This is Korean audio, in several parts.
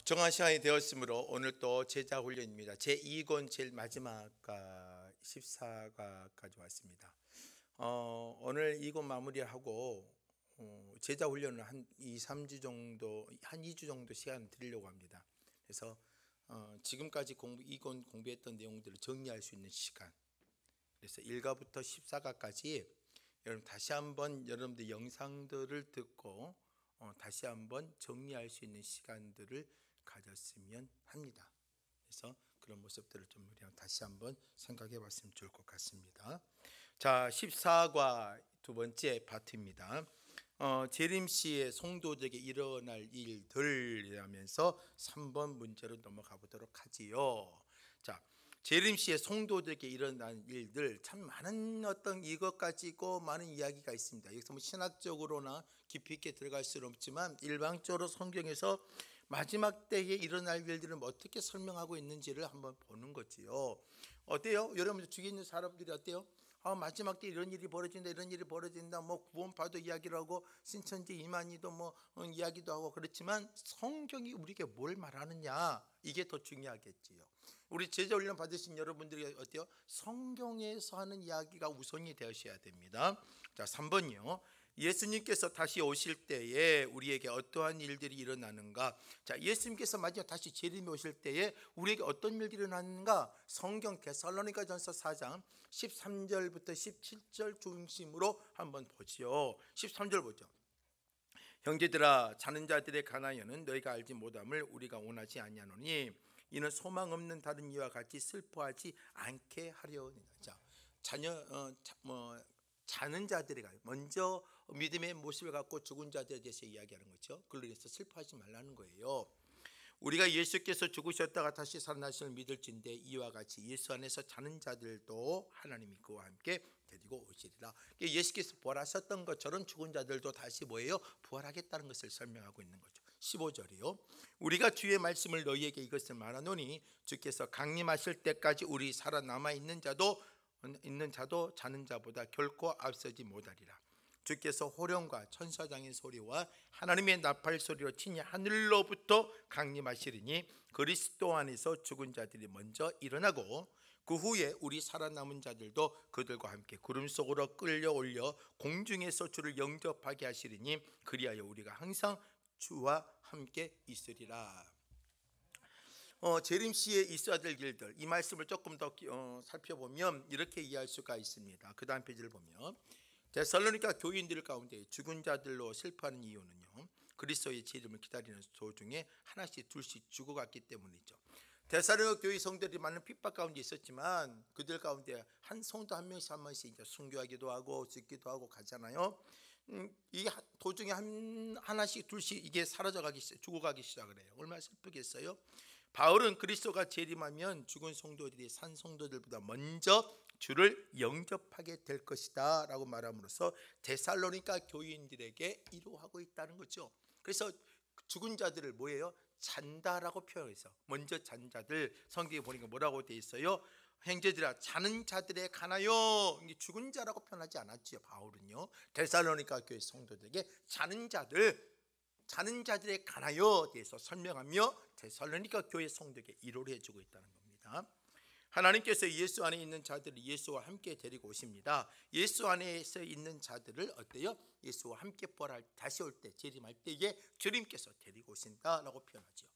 정한 시간이 되었으므로 오늘 또 제자 훈련입니다. 제2권 제일 마지막 14과까지 왔습니다. 오늘 2권 마무리하고 제자 훈련을 한 2, 3주 정도, 한 2주 정도 시간 드리려고 합니다. 그래서 지금까지 2권 공부했던 내용들을 정리할 수 있는 시간, 그래서 1과부터 14과까지 여러분 다시 한번 여러분들 영상들을 듣고 다시 한번 정리할 수 있는 시간들을 가졌으면 합니다. 그래서 그런 모습들을 좀 우리 다시 한번 생각해 봤으면 좋을 것 같습니다. 자, 14과 두 번째 파트입니다. 재림시의 성도들에게 일어날 일들이라면서 3번 문제로 넘어가 보도록 하지요. 자, 재림시의 성도들에게 일어난 일들, 참 많은 어떤 이것 가지고 많은 이야기가 있습니다. 여기서 뭐 신학적으로나 깊이 있게 들어갈 수는 없지만 일방적으로 성경에서 마지막 때에 일어날 일들을 어떻게 설명하고 있는지를 한번 보는 거지요. 어때요? 여러분 주위에 있는 사람들이 어때요? 마지막 때 이런 일이 벌어진다, 이런 일이 벌어진다, 뭐 구원파도 이야기를 하고 신천지 이만희도 뭐 이야기도 하고 그렇지만 성경이 우리에게 뭘 말하느냐, 이게 더 중요하겠지요. 우리 제자 훈련 받으신 여러분들이 어때요? 성경에서 하는 이야기가 우선이 되셔야 됩니다. 자, 3번이요. 예수님께서 다시 오실 때에 우리에게 어떠한 일들이 일어나는가? 자, 예수님께서 마지막 다시 재림에 오실 때에 우리에게 어떤 일들이 일어나는가? 성경 데살로니가전서 4장 13절부터 17절 중심으로 한번 보지요. 13절 보죠. 형제들아, 자는 자들의 가나요는 너희가 알지 못함을 우리가 원하지 아니하노니 이는 소망 없는 다른 이와 같이 슬퍼하지 않게 하려니라. 자, 자는 자들이 먼저 믿음의 모습을 갖고 죽은 자들에 대해서 이야기하는 거죠. 그래서 슬퍼하지 말라는 거예요. 우리가 예수께서 죽으셨다가 다시 살아나심을 믿을진대 이와 같이 예수 안에서 자는 자들도 하나님이 그와 함께 데리고 오시리라. 예수께서 부활하셨던 것처럼 죽은 자들도 다시 뭐예요? 부활하겠다는 것을 설명하고 있는 거죠. 15절이요. 우리가 주의 말씀을 너희에게 이것을 말하노니 주께서 강림하실 때까지 우리 살아남아 있는 자도 자는 자보다 결코 앞서지 못하리라. 주께서 호령과 천사장의 소리와 하나님의 나팔 소리로 친히 하늘로부터 강림하시리니 그리스도 안에서 죽은 자들이 먼저 일어나고 그 후에 우리 살아남은 자들도 그들과 함께 구름 속으로 끌려올려 공중에서 주를 영접하게 하시리니 그리하여 우리가 항상 주와 함께 있으리라. 재림시에 있어야 될 일들, 이 말씀을 조금 더 살펴보면 이렇게 이해할 수가 있습니다. 그 다음 페이지를 보면 데살로니가 교인들 가운데 죽은 자들로 슬퍼하는 이유는요, 그리스도의 재림을 기다리는 도중에 하나씩 둘씩 죽어갔기 때문이죠. 데살로니가 교회 성도들이 많은 핍박 가운데 있었지만 그들 가운데 한 성도 한 명씩 한 번씩 이제 순교하기도 하고 죽기도 하고 가잖아요. 이 도중에 하나씩 둘씩 이게 죽어가기 시작을 해요. 얼마나 슬프겠어요. 바울은 그리스도가 재림하면 죽은 성도들이 산 성도들보다 먼저 주를 영접하게 될 것이다 라고 말함으로써 데살로니가 교인들에게 이루하고 있다는 거죠. 그래서 죽은 자들을 뭐예요? 잔다라고 표현해서 먼저 잔 자들, 성경에 보니까 뭐라고 돼 있어요? 형제들아, 자는 자들에 가나요? 죽은 자라고 표현하지 않았지요. 바울은요, 데살로니가 교회 성도들에게 자는 자들에 가나요? 대해서 설명하며 데살로니가 교회 성도에게 위로를 해주고 있다는 겁니다. 하나님께서 예수 안에 있는 자들을 예수와 함께 데리고 오십니다. 예수 안에서 있는 자들을 어때요? 예수와 함께 다시 올 때, 재림할 때에 주님께서 데리고 오신다라고 표현하죠.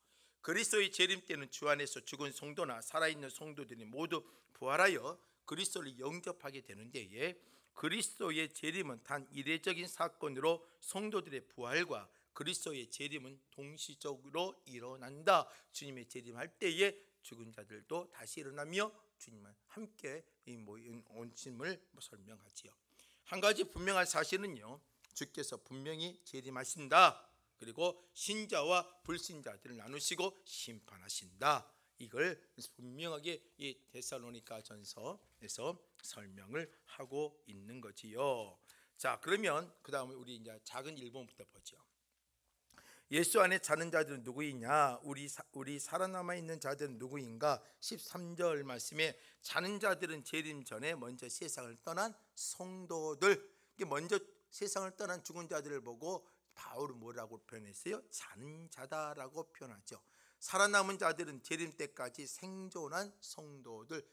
그리스도의 재림 때는 주 안에서 죽은 성도나 살아있는 성도들이 모두 부활하여 그리스도를 영접하게 되는 데에 그리스도의 재림은 단 이례적인 사건으로 성도들의 부활과 그리스도의 재림은 동시적으로 일어난다. 주님의 재림할 때에 죽은 자들도 다시 일어나며 주님과 함께 모인 온심을 설명하지요. 한 가지 분명한 사실은요, 주께서 분명히 재림하신다. 그리고 신자와 불신자들을 나누시고 심판하신다. 이걸 분명하게 이 데살로니가 전서에서 설명을 하고 있는 거지요. 자, 그러면 그 다음에 우리 이제 작은 1번부터 보죠. 예수 안에 자는 자들은 누구이냐? 우리 살아남아 있는 자들은 누구인가? 13절 말씀에 자는 자들은 재림 전에 먼저 세상을 떠난 성도들, 먼저 세상을 떠난 죽은 자들을 보고 바울은 뭐라고 표현했어요? 자는 자다라고 표현하죠. 살아남은 자들은 재림 때까지 생존한 성도들,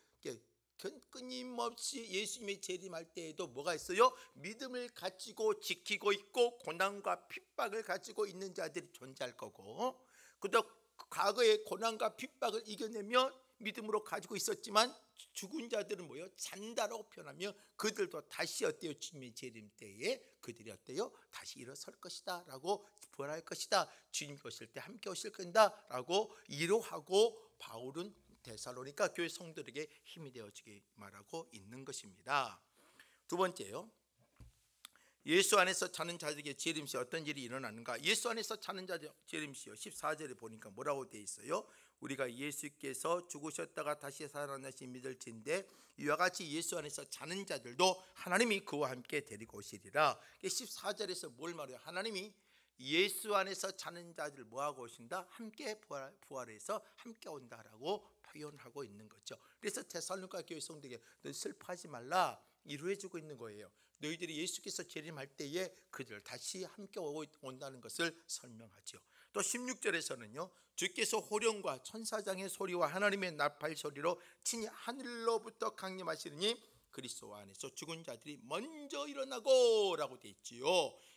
끊임없이 예수님의 재림할 때에도 뭐가 있어요? 믿음을 가지고 지키고 있고 고난과 핍박을 가지고 있는 자들이 존재할 거고, 그도 과거의 고난과 핍박을 이겨내며 믿음으로 가지고 있었지만 죽은 자들은 뭐예요? 잔다라고 표현하며 그들도 다시 어때요? 주님의 재림 때에 그들이 어때요? 다시 일어설 것이다 라고, 부활할 것이다, 주님 오실 때 함께 오실 것이다 라고 위로하고 바울은 데살로니가 교회 성도들에게 힘이 되어주게 말하고 있는 것입니다. 두 번째요, 예수 안에서 자는 자들에게 재림시 어떤 일이 일어나는가? 예수 안에서 자는 자들 재림시요, 14절에 보니까 뭐라고 되어 있어요? 우리가 예수께서 죽으셨다가 다시 살아나신 믿을진데 이와 같이 예수 안에서 자는 자들도 하나님이 그와 함께 데리고 오시리라. 14절에서 뭘 말해요? 하나님이 예수 안에서 자는 자들을 뭐하고 오신다? 함께 부활해서 함께 온다라고 표현하고 있는 거죠. 그래서 데살로니가 교회 성도에게 너 슬퍼하지 말라 위로해주고 있는 거예요. 너희들이 예수께서 재림할 때에 그들 다시 함께 온다는 것을 설명하죠. 또 16절에서는요, 주께서 호령과 천사장의 소리와 하나님의 나팔 소리로 친히 하늘로부터 강림하시느니 그리스도 안에서 죽은 자들이 먼저 일어나고 라고 되어 있지요.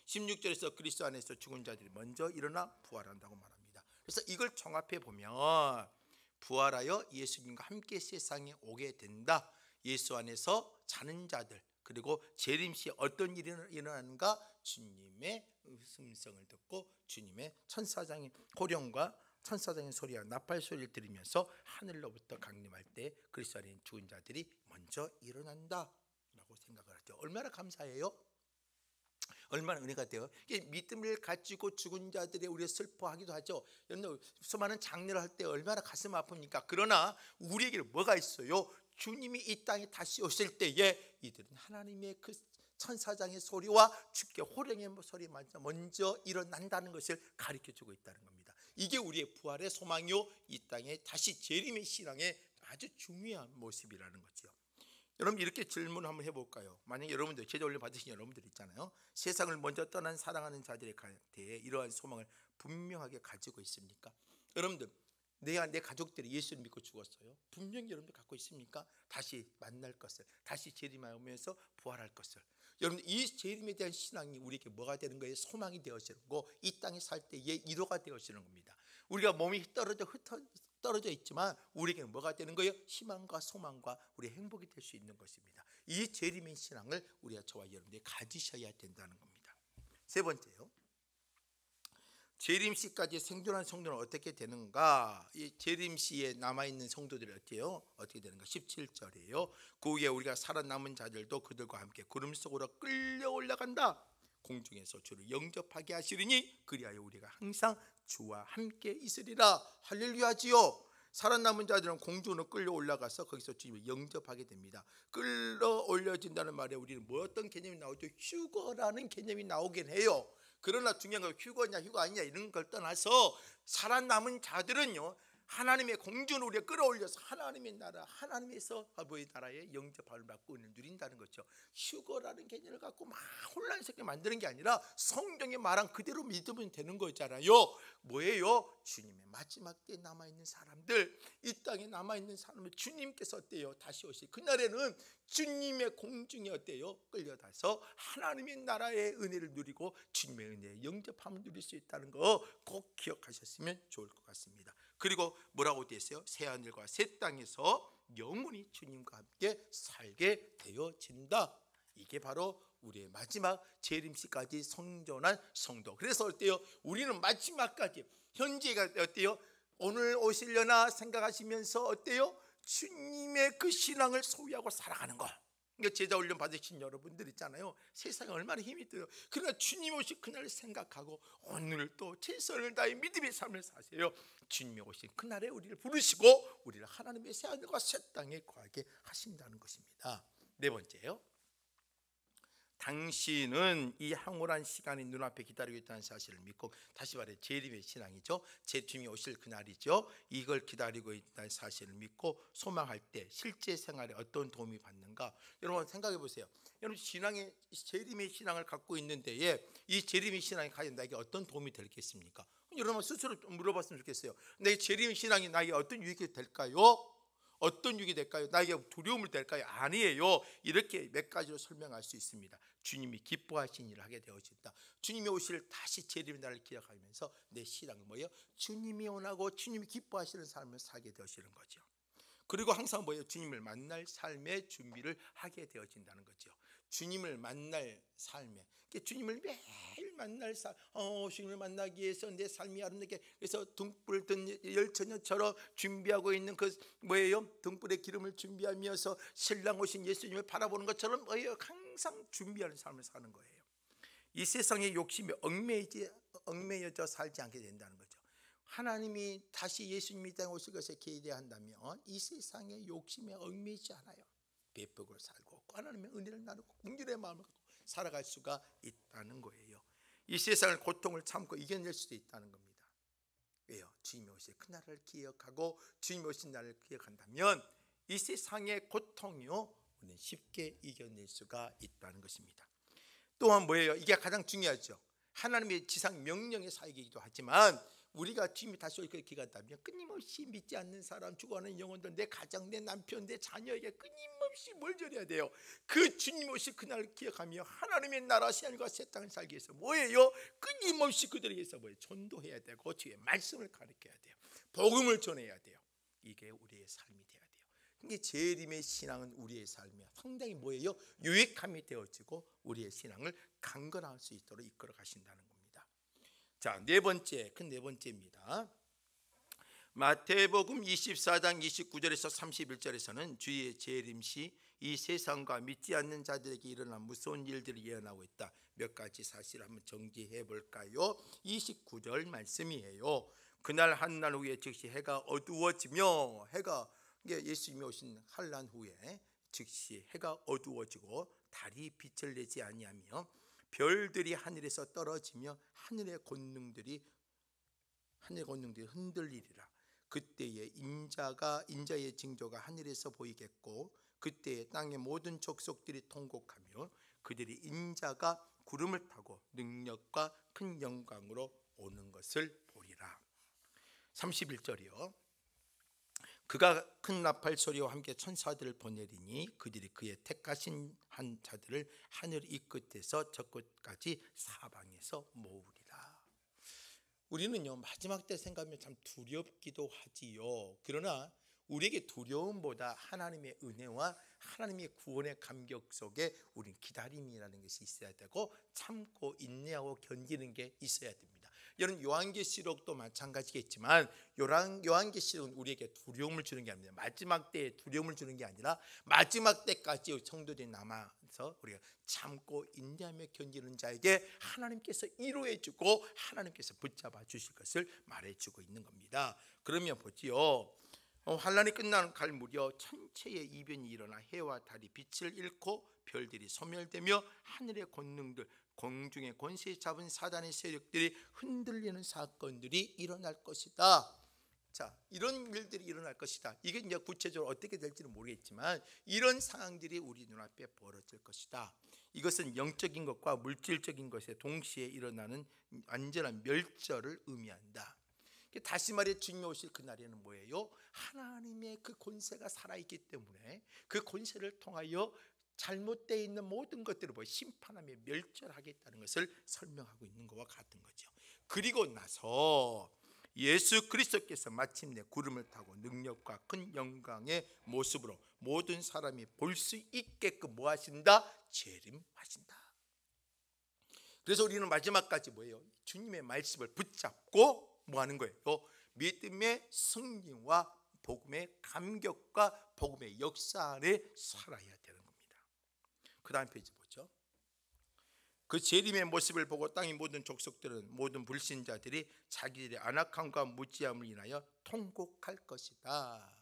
16절에서 그리스도 안에서 죽은 자들이 먼저 일어나 부활한다고 말합니다. 그래서 이걸 종합해 보면 부활하여 예수님과 함께 세상에 오게 된다. 예수 안에서 자는 자들, 그리고 재림시 어떤 일이 일어나는가? 주님의 음성을 듣고 주님의 천사장의 호령과 천사장의 소리와 나팔 소리를 들으면서 하늘로부터 강림할 때 그리스도 안에 죽은 자들이 먼저 일어난다 라고 생각을 하죠. 얼마나 감사해요? 얼마나 은혜가 돼요? 믿음을 가지고 죽은 자들의 우리가 슬퍼하기도 하죠. 수많은 장례를 할 때 얼마나 가슴 아픕니까? 그러나 우리에게 뭐가 있어요? 주님이 이 땅에 다시 오실 때에 이들은 하나님의 그 천사장의 소리와 주께 호령의 소리 먼저 일어난다는 것을 가르쳐주고 있다는 겁니다. 이게 우리의 부활의 소망이요, 이 땅에 다시 재림의 신앙의 아주 중요한 모습이라는 거죠. 여러분, 이렇게 질문 한번 해볼까요? 만약 여러분들 제자훈련 받으신 여러분들 있잖아요. 세상을 먼저 떠난 사랑하는 자들에 대해 이러한 소망을 분명하게 가지고 있습니까? 여러분들, 내 가족들이 예수를 믿고 죽었어요. 분명히 여러분들 갖고 있습니까? 다시 만날 것을, 다시 재림하면서 부활할 것을. 여러분, 이 재림에 대한 신앙이 우리에게 뭐가 되는 거예요? 소망이 되어지는 거고, 이 땅에 살 때의 위로가 되어지는 겁니다. 우리가 몸이 떨어져 있지만 우리에게는 뭐가 되는 거예요? 희망과 소망과 우리의 행복이 될 수 있는 것입니다. 이 재림의 신앙을 우리가 저와 여러분들이 가지셔야 된다는 겁니다. 세 번째요, 재림시까지 생존한 성도는 어떻게 되는가? 이 재림시에 남아있는 성도들이 어떻게 되는가? 17절이에요. 그 후에 우리가 살아남은 자들도 그들과 함께 구름 속으로 끌려 올라간다. 공중에서 주를 영접하게 하시리니 그리하여 우리가 항상 주와 함께 있으리라. 할렐루야지요. 살아남은 자들은 공중으로 끌려 올라가서 거기서 주님을 영접하게 됩니다. 끌어올려진다는 말에 우리는 뭐 어떤 개념이 나오죠? 휴거라는 개념이 나오긴 해요. 그러나 중요한 건 휴거냐 휴거 아니냐 이런 걸 떠나서 살아남은 자들은요, 하나님의 공중으로 우리가 끌어올려서 하나님의 나라, 하나님에서 아버지의 나라에 영접함을 받고 누린다는 거죠. 휴거라는 개념을 갖고 막 혼란스럽게 만드는 게 아니라 성경의 말한 그대로 믿으면 되는 거잖아요. 뭐예요? 주님의 마지막 때에 남아있는 사람들, 이 땅에 남아있는 사람을 주님께서 어때요? 다시 오실 그날에는 주님의 공중에 어때요? 끌려다서 하나님의 나라의 은혜를 누리고 주님의 은혜에 영접함을 누릴 수 있다는 거 꼭 기억하셨으면 좋을 것 같습니다. 그리고 뭐라고 되어 있어요? 새하늘과 새 땅에서 영원히 주님과 함께 살게 되어진다. 이게 바로 우리의 마지막 재림시까지 성존한 성도. 그래서 어때요? 우리는 마지막까지, 현재가 어때요? 오늘 오시려나 생각하시면서 어때요? 주님의 그 신앙을 소유하고 살아가는 거. 그러니까 제자훈련 받으신 여러분들 있잖아요. 세상에 얼마나 힘이 들어요. 그러나 주님 오실 그날을 생각하고 오늘 또 최선을 다해 믿음의 삶을 사세요. 주님이 오신 그날에 우리를 부르시고 우리를 하나님의 새하늘과 새 땅에 거하게 하신다는 것입니다. 네 번째요, 당신은 이 황홀한 시간이 눈앞에 기다리고 있다는 사실을 믿고, 다시 말해 재림의 신앙이죠. 제 주님이 오실 그날이죠. 이걸 기다리고 있다는 사실을 믿고 소망할 때 실제 생활에 어떤 도움이 받는가? 여러분 생각해 보세요. 여러분 신앙의 재림의 신앙을 갖고 있는 데에 이 재림의 신앙이 과연 나에게 어떤 도움이 되겠습니까? 여러분 스스로 물어봤으면 좋겠어요. 내 재림의 신앙이 나에게 어떤 유익이 될까요? 어떤 유익이 될까요? 나에게 두려움을 될까요? 아니에요. 이렇게 몇 가지로 설명할 수 있습니다. 주님이 기뻐하신 일을 하게 되어진다. 주님이 오실 다시 재림의 날을 기약하면서 내 신앙은 뭐예요? 주님이 원하고 주님이 기뻐하시는 삶을 살게 되어지는 거죠. 그리고 항상 뭐예요? 주님을 만날 삶의 준비를 하게 되어진다는 거죠. 주님을 만날 삶에, 주님을 매일 만날 삶, 주님을 만나기 위해서 내 삶이 아름답게, 그래서 등불 든 열처녀처럼 준비하고 있는 그 뭐예요? 등불의 기름을 준비하면서 신랑 오신 예수님을 바라보는 것처럼 뭐예요? 항상 준비하는 삶을 사는 거예요. 이 세상의 욕심에 얽매여져 살지 않게 된다는 거죠. 하나님이 다시 예수님이 땅에 오실 것에 기대한다면 이 세상의 욕심에 얽매이지 않아요. 베풀고 살고 하나님의 은혜를 나누고 긍휼의 마음을 갖고 살아갈 수가 있다는 거예요. 이 세상의 고통을 참고 이겨낼 수도 있다는 겁니다. 왜요? 주님이 오실 그날을 기억하고 주님이 오신 날을 기억한다면 이 세상의 고통이요 우리는 쉽게 이겨낼 수가 있다는 것입니다. 또한 뭐예요? 이게 가장 중요하죠. 하나님의 지상 명령의 사역이기도 하지만 우리가 주님이 다시 올 것을 기간다면 끊임없이 믿지 않는 사람, 죽어가는 영혼들, 내 가정, 내 남편, 내 자녀에게 끊임없이 뭘 드려야 돼요? 그 주님 오실 그날을 기억하며 하나님의 나라 하늘과 새 땅을 살기 위해서 뭐예요? 끊임없이 그들에게서 뭐예요? 전도해야 되고 주의 말씀을 가르쳐야 돼요. 복음을 전해야 돼요. 이게 우리의 삶이 돼야 돼요. 이게 재림의 신앙은 우리의 삶에 상당히 뭐예요? 유익함이 되어지고 우리의 신앙을 강건할 수 있도록 이끌어 가신다는 겁니다. 자, 네 번째입니다. 마태복음 24장 29절에서 31절에서는 주의 재림 시 이 세상과 믿지 않는 자들에게 일어난 무서운 일들을 예언하고 있다. 몇 가지 사실을 한번 정리해 볼까요? 29절 말씀이에요. 그날 한날 후에 즉시 해가 어두워지며, 해가 예수님이 오신 한날 후에 즉시 해가 어두워지고 달이 빛을 내지 아니하며 별들이 하늘에서 떨어지며 하늘의 권능들이 흔들리리라. 그때에 인자의 징조가 하늘에서 보이겠고 그때에 땅의 모든 족속들이 통곡하며 그들이 인자가 구름을 타고 능력과 큰 영광으로 오는 것을 보리라. 31절이요. 그가 큰 나팔 소리와 함께 천사들을 보내리니 그들이 그의 택하신 한 자들을 하늘 이 끝에서 저 끝까지 사방에서 모으리라. 우리는요 마지막 때 생각하면 참 두렵기도 하지요. 그러나 우리에게 두려움보다 하나님의 은혜와 하나님의 구원의 감격 속에 우리는 기다림이라는 것이 있어야 되고 참고 인내하고 견디는 게 있어야 됩니다. 여러분 요한계시록도 마찬가지겠지만 요한계시록은 우리에게 두려움을 주는 게 아닙니다. 마지막 때에 두려움을 주는 게 아니라 마지막 때까지 성도들이 남아서 우리가 참고 인내하며 견디는 자에게 하나님께서 이루어 주고 하나님께서 붙잡아 주실 것을 말해주고 있는 겁니다. 그러면 보지요. 환란이 끝나는 갈 무렵 천체의 이변이 일어나 해와 달이 빛을 잃고 별들이 소멸되며 하늘의 권능들, 공중의 권세 잡은 사단의 세력들이 흔들리는 사건들이 일어날 것이다. 자, 이런 일들이 일어날 것이다. 이게 이제 구체적으로 어떻게 될지는 모르겠지만 이런 상황들이 우리 눈앞에 벌어질 것이다. 이것은 영적인 것과 물질적인 것에 동시에 일어나는 완전한 멸절을 의미한다. 다시 말해 주님이 오실 그날에는 뭐예요? 하나님의 그 권세가 살아있기 때문에 그 권세를 통하여 잘못되어 있는 모든 것들을 심판하며 멸절하겠다는 것을 설명하고 있는 것과 같은 거죠. 그리고 나서 예수 그리스도께서 마침내 구름을 타고 능력과 큰 영광의 모습으로 모든 사람이 볼 수 있게끔 뭐 하신다? 재림하신다. 그래서 우리는 마지막까지 뭐예요? 주님의 말씀을 붙잡고 뭐 하는 거예요? 믿음의 승리와 복음의 감격과 복음의 역사 안에 살아야 되는 겁니다. 그 다음 페이지 보죠. 그 재림의 모습을 보고 땅의 모든 족속들은, 모든 불신자들이 자기들의 안악함과 무지함을 인하여 통곡할 것이다.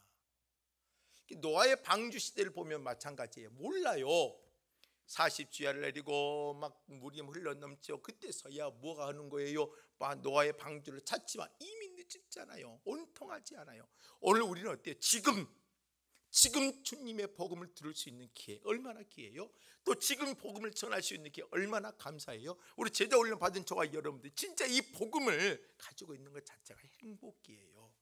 노아의 방주 시대를 보면 마찬가지예요. 몰라요. 40주야를 내리고 막 물이 흘러넘쳐 그때서야 뭐가 하는 거예요? 노아의 방주를 찾지만 이미 늦었잖아요. 온통하지 않아요. 오늘 우리는 어때요? 지금 주님의 복음을 들을 수 있는 기회 얼마나 기회예요? 또 지금 복음을 전할 수 있는 기회 얼마나 감사해요? 우리 제자 훈련 받은 저와 여러분들 진짜 이 복음을 가지고 있는 것 자체가 행복이에요.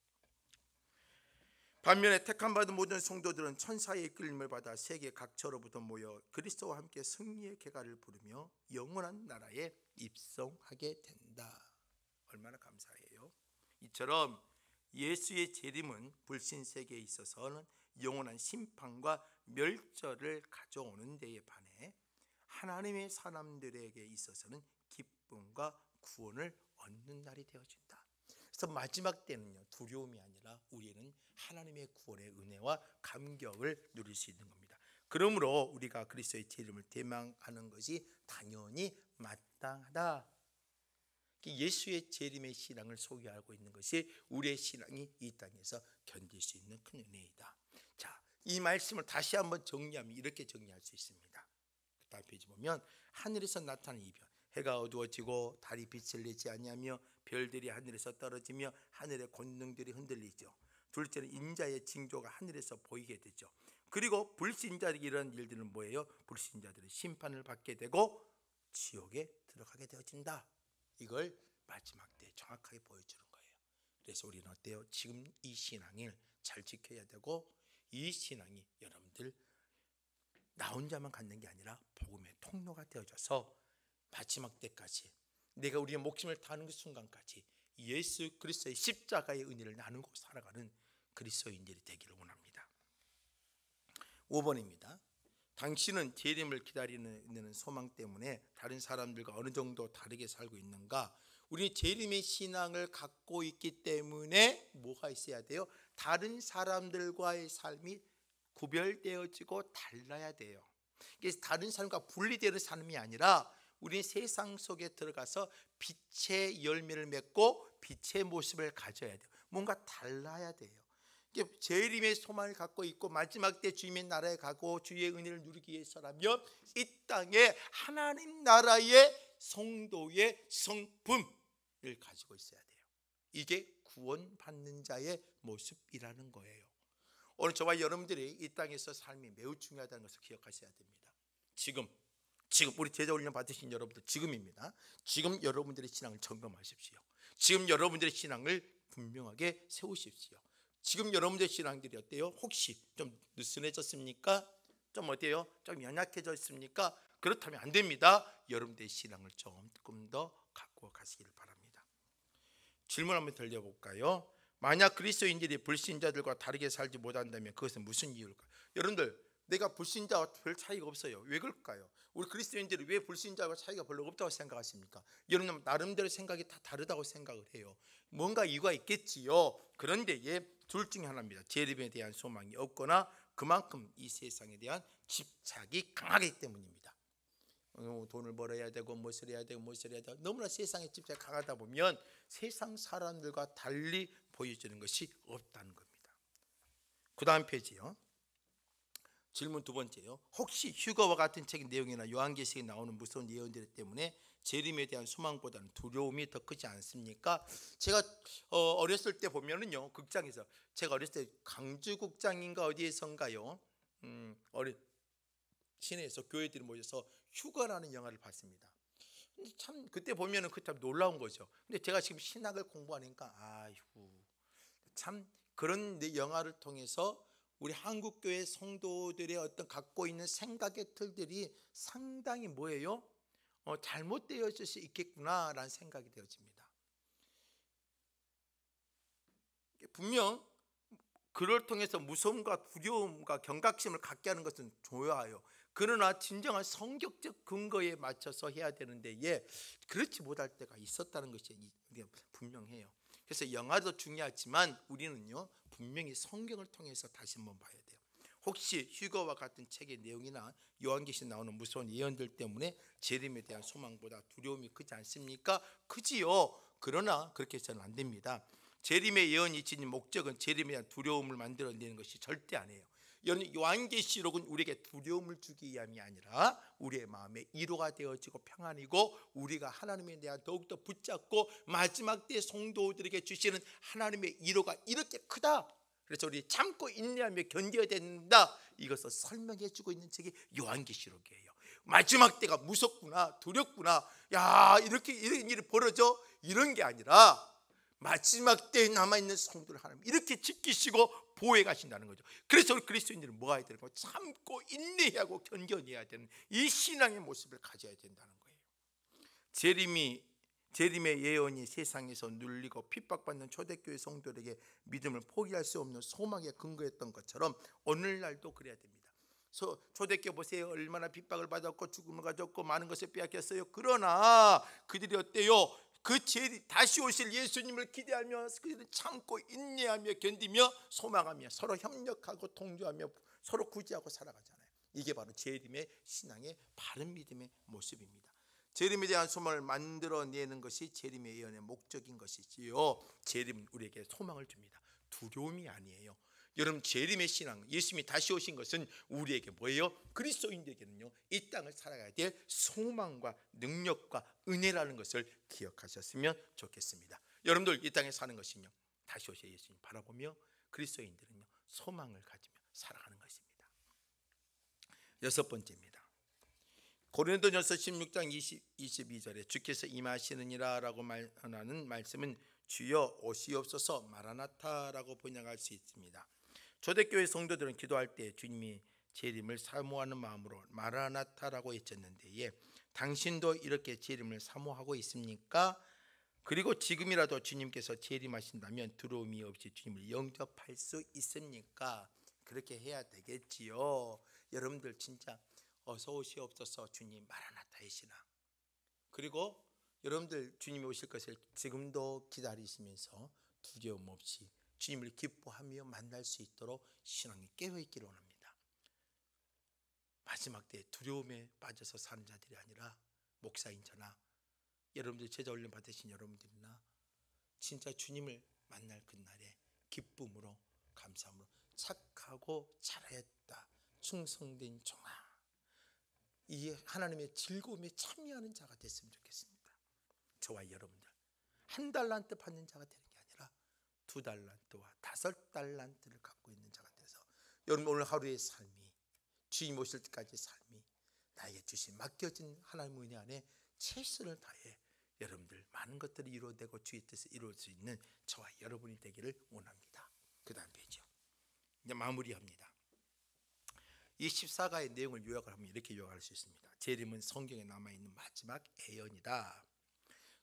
반면에 택함받은 모든 성도들은 천사의 이끌림을 받아 세계 각처로부터 모여 그리스도와 함께 승리의 개가를 부르며 영원한 나라에 입성하게 된다. 얼마나 감사해요. 이처럼 예수의 재림은 불신 세계에 있어서는 영원한 심판과 멸절을 가져오는 데에 반해 하나님의 사람들에게 있어서는 기쁨과 구원을 얻는 날이 되어진다. 그래서 마지막 때는요, 두려움이 아니라 우리는 하나님의 구원의 은혜와 감격을 누릴 수 있는 겁니다. 그러므로 우리가 그리스도의 재림을 대망하는 것이 당연히 마땅하다. 예수의 재림의 신앙을 소유하고 있는 것이 우리의 신앙이 이 땅에서 견딜 수 있는 큰 은혜이다. 자, 이 말씀을 다시 한번 정리하면 이렇게 정리할 수 있습니다. 다음 페이지 보면 하늘에서 나타난 이변, 해가 어두워지고 달이 빛을 내지 아니하며 별들이 하늘에서 떨어지며 하늘의 권능들이 흔들리죠. 둘째는 인자의 징조가 하늘에서 보이게 되죠. 그리고 불신자들에게 이런 일들은 뭐예요? 불신자들은 심판을 받게 되고 지옥에 들어가게 되어진다. 이걸 마지막 때 정확하게 보여주는 거예요. 그래서 우리는 어때요? 지금 이 신앙을 잘 지켜야 되고 이 신앙이 여러분들 나 혼자만 갖는 게 아니라 복음의 통로가 되어져서 마지막 때까지 내가 우리의 목숨을 다하는 그 순간까지 예수 그리스도의 십자가의 은혜를 나누고 살아가는 그리스도인들이 되기를 원합니다. 5번입니다. 당신은 재림을 기다리는 소망 때문에 다른 사람들과 어느 정도 다르게 살고 있는가? 우리 재림의 신앙을 갖고 있기 때문에 뭐가 있어야 돼요? 다른 사람들과의 삶이 구별되어지고 달라야 돼요. 그래서 다른 사람과 분리되는 삶이 아니라 우리 세상 속에 들어가서 빛의 열매를 맺고 빛의 모습을 가져야 돼요. 뭔가 달라야 돼요. 재림의 소망을 갖고 있고 마지막 때 주님의 나라에 가고 주의 은혜를 누리기 위해서라면 이 땅에 하나님 나라의 성도의 성품을 가지고 있어야 돼요. 이게 구원받는 자의 모습이라는 거예요. 오늘 저와 여러분들이 이 땅에서 삶이 매우 중요하다는 것을 기억하셔야 됩니다. 지금 우리 제자 훈련 받으신 여러분들 지금입니다. 지금 여러분들의 신앙을 점검하십시오. 지금 여러분들의 신앙을 분명하게 세우십시오. 지금 여러분들의 신앙들이 어때요? 혹시 좀 느슨해졌습니까? 좀 어때요? 좀 연약해졌습니까? 그렇다면 안 됩니다. 여러분들의 신앙을 조금 더 갖고 가시기를 바랍니다. 질문 한번 드려볼까요? 만약 그리스도인들이 불신자들과 다르게 살지 못한다면 그것은 무슨 이유일까요? 여러분들 내가 불신자와 별 차이가 없어요. 왜 그럴까요? 우리 그리스도인들이 왜 불신자와 차이가 별로 없다고 생각하십니까? 여러분 나름대로 생각이 다 다르다고 생각을 해요. 뭔가 이유가 있겠지요. 그런데 둘 중에 하나입니다. 재림에 대한 소망이 없거나 그만큼 이 세상에 대한 집착이 강하기 때문입니다. 돈을 벌어야 되고 무엇을 해야 되고 너무나 세상에 집착이 강하다 보면 세상 사람들과 달리 보여지는 것이 없다는 겁니다. 그 다음 페이지요. 질문 두 번째요. 혹시 휴거와 같은 책의 내용이나 요한계시록에 나오는 무서운 예언들 때문에 재림에 대한 소망보다는 두려움이 더 크지 않습니까? 제가 어렸을 때 보면은요, 극장에서 제가 어렸을 때 강주극장인가 어디에선가요, 시내에서 교회들이 모여서 휴거라는 영화를 봤습니다. 근데 참 그때 보면은 그 참 놀라운 거죠. 근데 제가 지금 신학을 공부하니까 참 그런 영화를 통해서 우리 한국교회 성도들의 어떤 갖고 있는 생각의 틀들이 상당히 뭐예요? 잘못되어질 수 있겠구나라는 생각이 되어집니다. 분명 그를 통해서 무서움과 두려움과 경각심을 갖게 하는 것은 좋아요. 그러나 진정한 성격적 근거에 맞춰서 해야 되는데 그렇지 못할 때가 있었다는 것이 분명해요. 그래서 영화도 중요하지만 우리는요 분명히 성경을 통해서 다시 한번 봐야 돼요. 혹시 휴거와 같은 책의 내용이나 요한계시록에 나오는 무서운 예언들 때문에 재림에 대한 소망보다 두려움이 크지 않습니까? 크지요. 그러나 그렇게 해서는 안 됩니다. 재림의 예언이 지닌 목적은 재림에 대한 두려움을 만들어내는 것이 절대 아니에요. 여러분, 요한계시록은 우리에게 두려움을 주기 위함이 아니라 우리의 마음에 위로가 되어지고 평안이고 우리가 하나님에 대한 더욱더 붙잡고 마지막 때 성도들에게 주시는 하나님의 위로가 이렇게 크다. 그래서 우리 참고 인내하며 견뎌야 된다. 이것을 설명해 주고 있는 책이 요한계시록이에요. 마지막 때가 무섭구나, 두렵구나, 야 이렇게 이런 일이 벌어져, 이런 게 아니라 마지막 때에 남아있는 성도를 하나님 이렇게 지키시고 보호해 가신다는 거죠. 그래서 우리 그리스도인들은 뭐 해야 되는 거예요? 참고 인내하고 견뎌내야 되는 이 신앙의 모습을 가져야 된다는 거예요. 재림의 예언이 세상에서 눌리고 핍박받는 초대교회 성도들에게 믿음을 포기할 수 없는 소망에 근거했던 것처럼 오늘날도 그래야 됩니다. 초대교회 보세요. 얼마나 핍박을 받았고 죽음을 가졌고 많은 것을 빼앗겼어요. 그러나 그들이 어때요? 다시 오실 예수님을 기대하며 그들은 참고 인내하며 견디며 소망하며 서로 협력하고 동조하며 서로 구제하고 살아가잖아요. 이게 바로 재림의 신앙의 바른 믿음의 모습입니다. 재림에 대한 소망을 만들어내는 것이 재림의 예언의 목적인 것이지요. 재림은 우리에게 소망을 줍니다. 두려움이 아니에요. 여러분, 재림의 신앙, 예수님이 다시 오신 것은 우리에게 뭐예요? 그리스도인들에게는요, 이 땅을 살아가야 될 소망과 능력과 은혜라는 것을 기억하셨으면 좋겠습니다. 여러분들, 이 땅에 사는 것은요, 다시 오실 예수님 바라보며 그리스도인들은요, 소망을 가지며 살아가는 것입니다. 여섯 번째입니다. 고린도전서 16장 22절에 주께서 임하시느니라 라고 말하는 말씀은 주여 오시옵소서 마라나타라고 번역할 수 있습니다. 초대교회 성도들은 기도할 때 주님이 재림을 사모하는 마음으로 마라나타라고 외쳤는데, 당신도 이렇게 재림을 사모하고 있습니까? 그리고 지금이라도 주님께서 재림하신다면 두려움이 없이 주님을 영접할 수 있습니까? 그렇게 해야 되겠지요. 여러분들 진짜 어서 오시옵소서 주님 마라나타이시나. 그리고 여러분들 주님이 오실 것을 지금도 기다리시면서 두려움 없이 주님을 기뻐하며 만날 수 있도록 신앙이 깨어있기를 원합니다. 마지막 때 두려움에 빠져서 사는 자들이 아니라 목사인 저나 여러분들 제자훈련 받으신 여러분들이나 진짜 주님을 만날 그날에 기쁨으로 감사함으로 착하고 잘했다 충성된 종아, 이 하나님의 즐거움에 참여하는 자가 됐으면 좋겠습니다. 저와 여러분들 한 달란트 받는 자가 되는 게 아니라 2달란트와 5달란트를 갖고 있는 자가 돼서 여러분 오늘 하루의 삶이 주님 오실 때까지의 삶이 나에게 주신 맡겨진 하나님의 은혜 안에 최선을 다해 여러분들 많은 것들이 이루어되고 주의 뜻을 이룰 수 있는 저와 여러분이 되기를 원합니다. 그 다음 페이지요. 이제 마무리합니다. 이 14가의 내용을 요약을 하면 이렇게 요약할 수 있습니다. 재림은 성경에 남아있는 마지막 예언이다.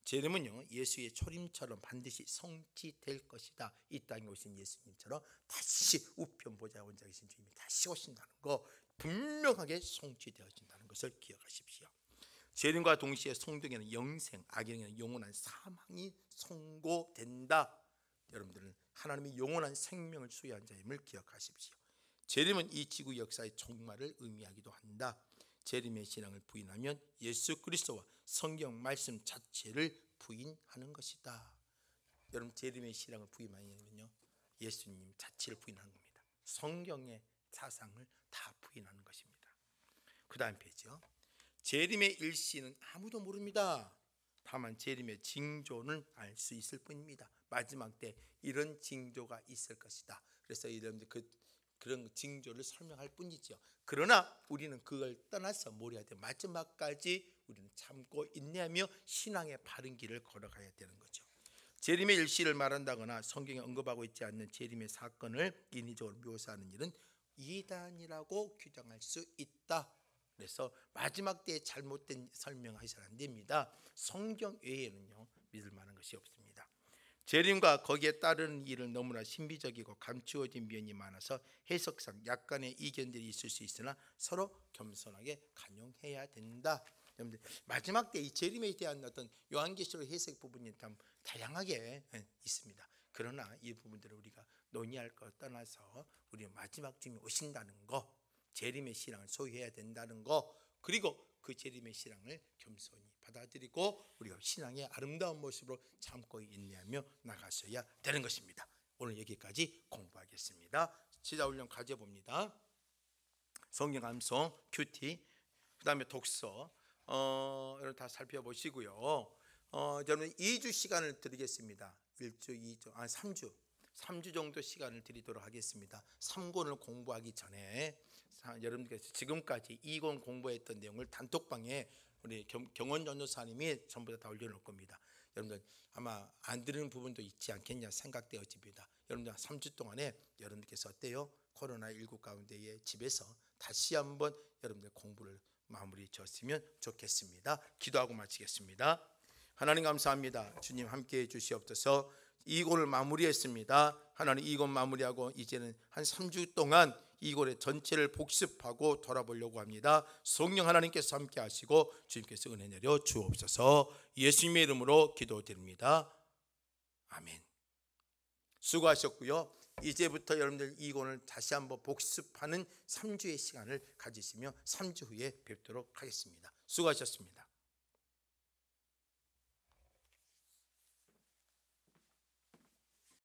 재림은요, 예수의 초림처럼 반드시 성취될 것이다. 이 땅에 오신 예수님처럼 다시 우편 보좌 원장이신 주님이 다시 오신다는 거 분명하게 성취되어진다는 것을 기억하십시오. 재림과 동시에 성경에는 영생, 악에는 영원한 사망이 선고된다. 여러분들은 하나님의 영원한 생명을 소유한 자임을 기억하십시오. 재림은 이 지구 역사의 종말을 의미하기도 한다. 재림의 신앙을 부인하면 예수 그리스도와 성경 말씀 자체를 부인하는 것이다. 여러분, 재림의 신앙을 부인하면요, 예수님 자체를 부인하는 겁니다. 성경의 사상을 다 부인하는 것입니다. 그 다음 페이지요. 재림의 일시는 아무도 모릅니다. 다만 재림의 징조는 알 수 있을 뿐입니다. 마지막 때 이런 징조가 있을 것이다. 그래서 여러분들 그런 징조를 설명할 뿐이죠. 그러나 우리는 그걸 떠나서 뭘 해야 돼? 마지막까지 우리는 참고 인내하며 신앙의 바른 길을 걸어가야 되는 거죠. 재림의 일시를 말한다거나 성경에 언급하고 있지 않는 재림의 사건을 인위적으로 묘사하는 일은 이단이라고 규정할 수 있다. 그래서 마지막 때에 잘못된 설명하셔서는 안 됩니다. 성경 외에는요, 믿을 만한 것이 없습니다. 재림과 거기에 따르는 일은 너무나 신비적이고 감추어진 면이 많아서 해석상 약간의 이견들이 있을 수 있으나 서로 겸손하게 간용해야 된다. 여러분들, 마지막 때 이 재림에 대한 어떤 요한계시록 해석 부분이 참 다양하게 있습니다. 그러나 이 부분들을 우리가 논의할 것 떠나서 우리 마지막 주님이 오신다는 거, 재림의 신앙을 소유해야 된다는 거, 그리고 그 재림의 신앙을 겸손히 받아들이고 우리가 신앙의 아름다운 모습으로 참고 인내하며 나가셔야 되는 것입니다. 오늘 여기까지 공부하겠습니다. 제자훈련 가져봅니다. 성경 암송, 큐티, 그다음에 독서 이런 다 살펴보시고요. 저는 2주 시간을 드리겠습니다. 1주, 2주, 3주 정도 시간을 드리도록 하겠습니다. 3권을 공부하기 전에 여러분께서 지금까지 2권 공부했던 내용을 단톡방에 우리 경원 전도사님이 전부 다 올려놓을 겁니다. 여러분들 아마 안 들은 부분도 있지 않겠냐 생각되어집니다. 여러분들 3주 동안에 여러분들께서 어때요? 코로나19 가운데에 집에서 다시 한번 여러분들 공부를 마무리 지었으면 좋겠습니다. 기도하고 마치겠습니다. 하나님 감사합니다. 주님 함께해 주시옵소서. 2권을 마무리했습니다. 하나님 2권 마무리하고 이제는 한 3주 동안 2권의 전체를 복습하고 돌아보려고 합니다. 성령 하나님께서 함께 하시고 주님께서 은혜 내려 주옵소서. 예수님의 이름으로 기도드립니다. 아멘. 수고하셨고요. 이제부터 여러분들 2권을 다시 한번 복습하는 3주의 시간을 가지시며 3주 후에 뵙도록 하겠습니다. 수고하셨습니다.